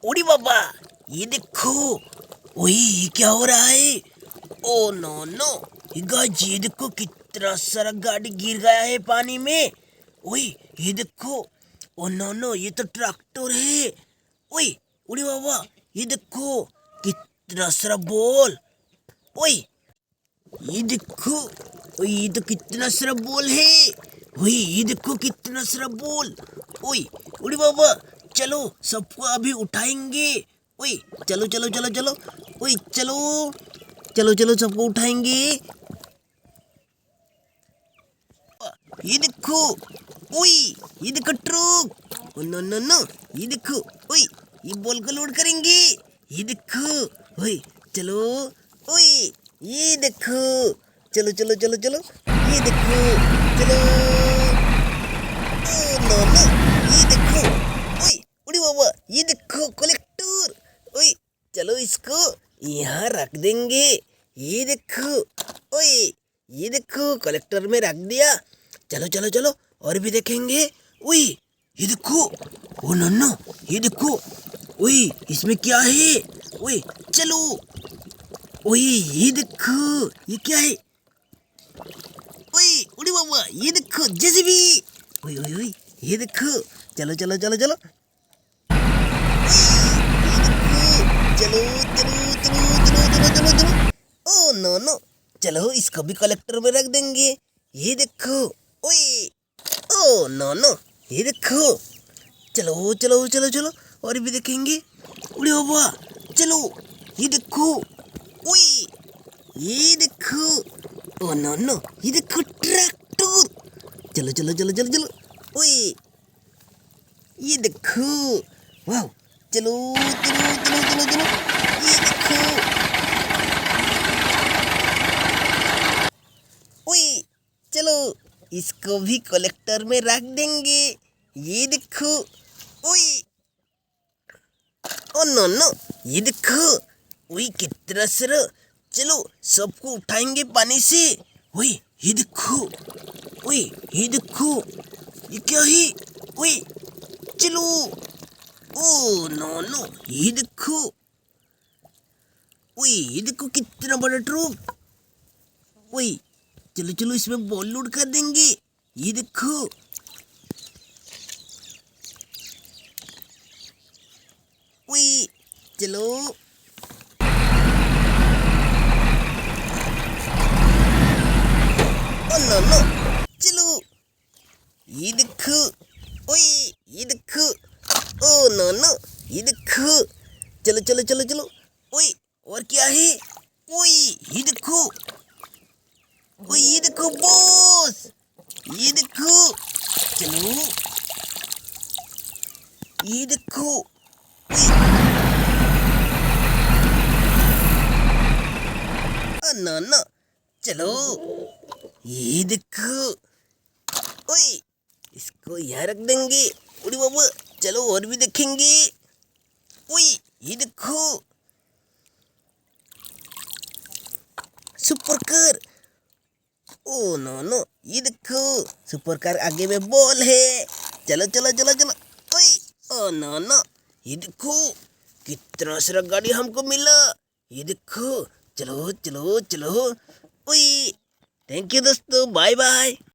ओड़ी बाबा, ये देखो। ओए ये क्या हो रहा है? ओ नो नो, गाइस ये देखो कितना सारा गाड़ी गिर गया है पानी में। ओए ये देखो। ओ नो नो, ये तो ट्रैक्टर है। ओए ओड़ी बाबा, ये देखो कितना सारा बॉल। ओए ये देखो। ओए ये तो कितना सारा बॉल है। ओए ये देखो कितना सारा बॉल। ओए उड़ी बाबा, चलो सबको अभी उठाएंगे। ओए चलो चलो चलो चलो। ओए चलो चलो चलो, सबको उठाएंगे। ये देखो। ओए ये देखो truck. Oh no no no, ये देखो। ओए ये बॉल को लोड करेंगे। ये देखो। ओए चलो। ओए ये देखो। चलो चलो चलो चलो। ये देखो। चलो। ओ नो नो, ये देखो। ओए उड़ी बाबा, ये देखो कलेक्टर। ओए चलो इसको यहाँ रख देंगे। ये देखो। ओए ये देखो कलेक्टर में रख दिया। चलो चलो चलो, और भी देखेंगे। ओए ये देखो। ओ नन्ना, ये देखो। ओए इसमें क्या है? ओए चलो। ओए ये देखो, ये क्या है? ओए उड़ी बाबा, ये देखो जेसीबी। ओए ओए ओए, ये देखो। चलो चलो चलो चलो। चलो चलो चलो चलो चलो चलो चलो। ओ नो नो, चलो इसको भी कलेक्टर में रख देंगे। ये देखो। ओए ओ नो नो, ये देखो। चलो चलो चलो चलो, और भी देखेंगे। उड़े बाबा चलो। ये देखो। ओए ये देखो। ओ नो नो, ये देखो ट्रैक्टर। चलो चलो चलो चलो चलो। ओए ये देखो। वाह, चलो चलो चलो चलो चलो। ये देखो। ओए चलो इसको भी कलेक्टर में रख देंगे। ये देखो। ओए ओ नो नो, ये देखो। ओए कितना सर। चलो सबको उठाएंगे पानी से। ओए ये देखो। ओए ये देखो, ये क्या है? ओए चलो। ओ नो नो, ये देखो। ओए ये देखो कितना बड़ा ट्रक। ओए चलो चलो, इसमें बॉल लोड कर देंगे। ये देखो। ओए चलो। ओ नो नो, चलो। ये देखो। ओए ये देखो। ओ नो नो, ये देखो। चलो चलो चलो चलो। ओए और क्या है? ओए ये देखो। ओए ये देखो बॉस। ये देखो। चलो। ये देखो। ओ नो नो, चलो। ये देखो। ओए इसको यहाँ रख देंगे। उड़ी बाबा चलो, और भी देखेंगे। ओए ये देखो। Super car. Oh no no, ये देखो। सुपर कार आगे में बॉल है। चलो चलो चलो चलो। ओए ओ नो नो, ये देखो कितना सारा गाड़ी हमको मिला। ये देखो। चलो चलो चलो। ओए थैंक यू दोस्तों, बाय बाय।